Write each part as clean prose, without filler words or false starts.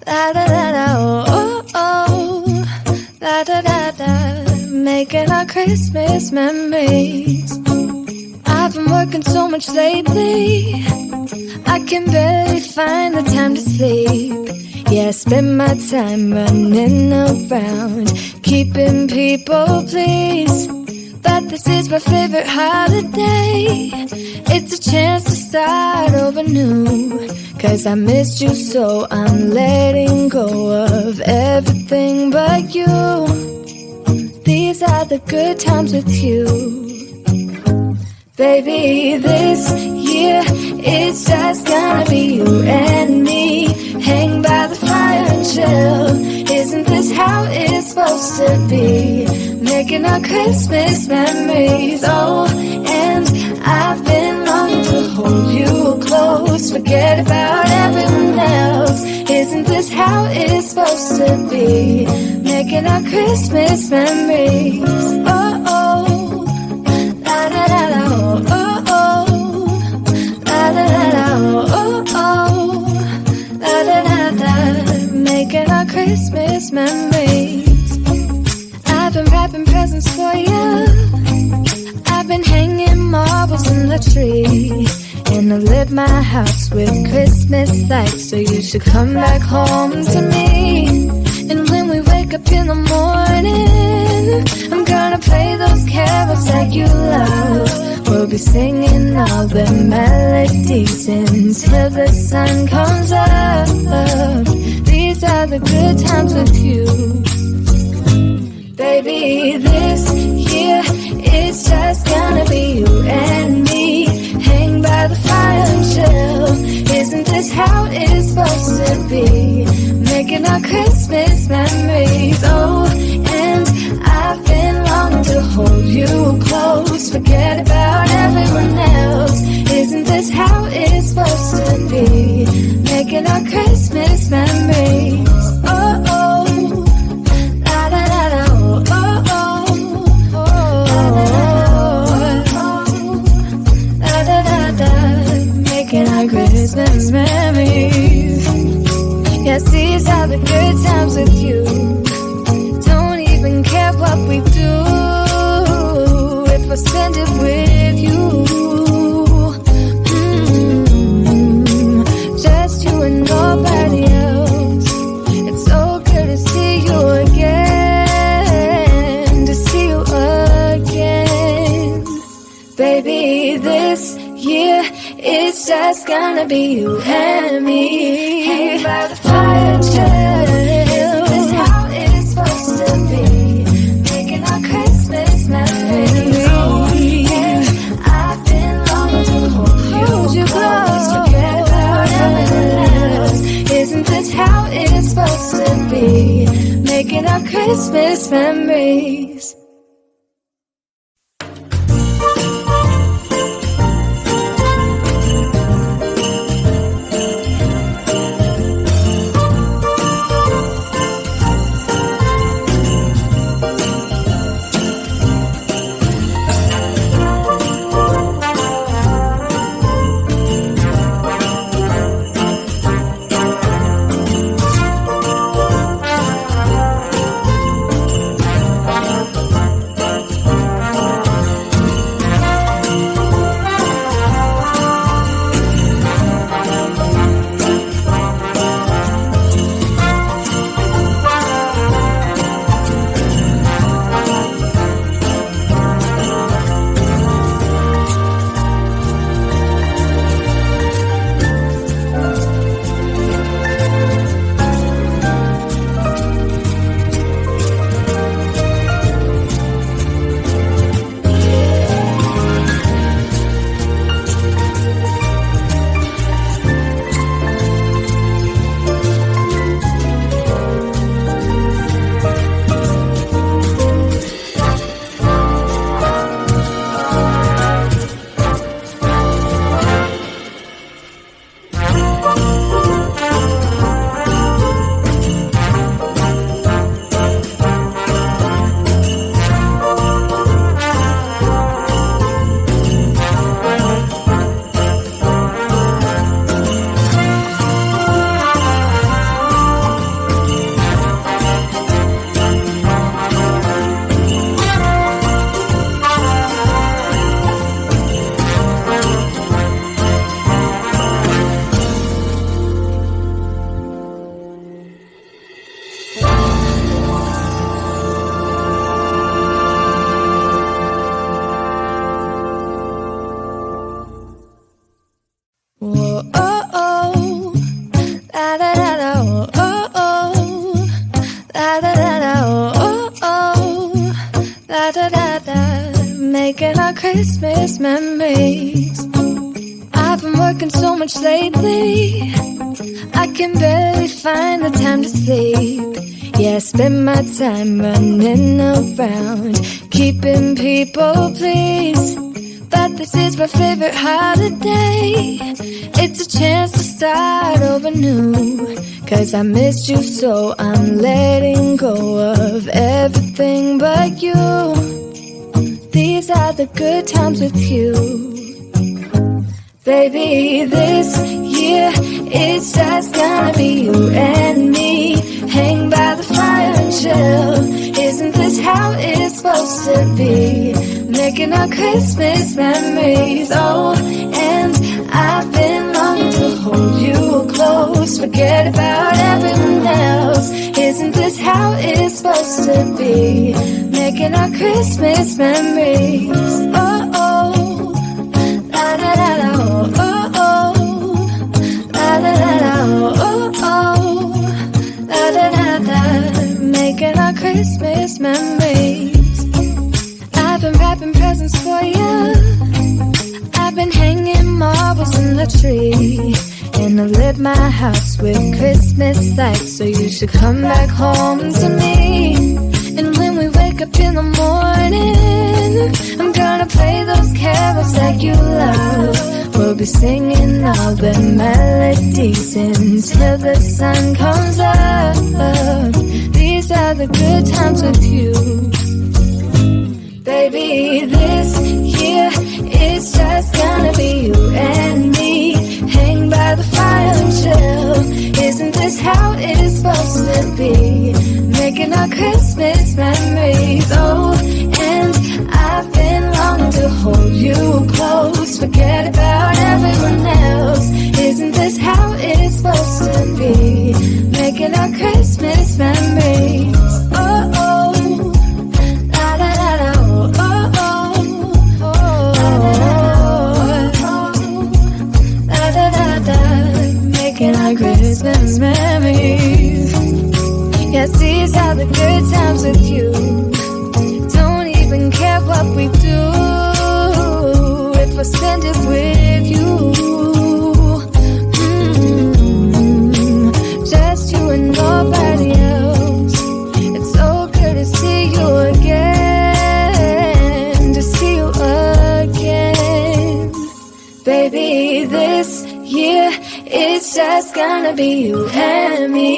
La da da da, oh oh oh. La da da da, making our Christmas memories. I've been working so much lately, I can barely find the time to sleep. Yeah, I spend my time running around, keeping people pleased. But this is my favorite holiday. It's a chance to start over new. 'Cause I missed you, so I'm letting go of everything but you. These are the good times with you. Baby, this year it's just gonna be you and me. Hang by the fire and chill. Isn't this how it's supposed to be? Making our Christmas memories. Oh, and I've been longing to hold you close. Forget about everyone else. Isn't this how it's supposed to be? Making our Christmas memories. Oh, oh. La da da da, oh, oh. La da da da, oh, oh. La da da da, making our Christmas memories. I've been wrapping presents for you. I've been hanging marbles in the tree. And I lit my house with Christmas lights. So you should come back home to me. And when we wake up in the morning, I'm gonna play those carols that you love. We'll be singing all the melodies until the sun comes up. These are the good times with you. Baby, this year it's just gonna be you and me. Hang by the fire and chill. Isn't this how it's supposed to be? Making our Christmas memories. Oh, and I've been longing to hold you close. Forget about everyone else. Isn't this how it's supposed to be? Making our Christmas memories. Oh, oh. La da da da, oh, oh. La da da da, making our Christmas memories. Yes, these are the good times with you. Don't even care what we do if I spend it with you. Just you and nobody else. It's so good to see you again. To see you again. Baby, this year it's just gonna be you and me. Hang by the fire and chill. Isn't this how it's supposed to be? Making our Christmas memories. Oh, yeah. I've been longing to hold you close. Forget about everyone else. Isn't this how it's supposed to be? Making our Christmas memories. making our Christmas memories. I've been working so much lately, I can barely find the time to sleep. Yeah, I spend my time running around, keeping people pleased. But this is my favorite holiday. It's a chance to start over new. 'Cause I missed you, so I'm letting go of everything but you. These are the good times with you. Baby, this year it's just gonna be you and me. Hang by the fire and chill. Isn't this how it's supposed to be? Making our Christmas memories. Oh, and I've been longing to hold you close. Forget about everyone else. Isn't this how it's supposed to be? Making our Christmas memories. Oh, oh, la da da da, oh, oh, oh, la da da da, oh, oh, la da da da. Making our Christmas memories. I've been wrapping presents for you. I've been hanging marbles in the tree. And I lit my house with Christmas lights. So you should come back home to me. And when we wake up in the morning, I'm gonna play those carols that you love. We'll be singing all the melodies until the sun comes up. These are the good times with you. Baby, this year it's just gonna be you and me. Hang by the fire and chill. Isn't this how it's supposed to be? Making our Christmas memories. Oh, and I've been longing to hold you close. Forget about everyone else. Isn't this how it's supposed to be? Making our Christmas memories. Oh, oh, la da da da, oh, oh, oh, la da da da. Making our Christmas memories. Yes, these are the good times with you. Don't even care what we do if I spend it with you. Just you and nobody else. It's so good to see you again. To see you again. Baby, this year it's just gonna be you and me.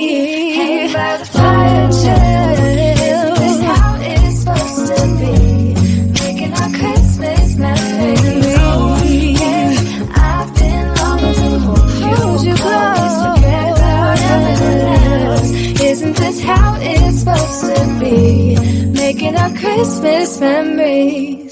Hang by the fire and chill. Isn't this how it's supposed to be? Making our Christmas memories. Oh, yeah. I've been longing to hold you close. Forget about everyone else. Isn't this how it's supposed to be? Making our Christmas memories.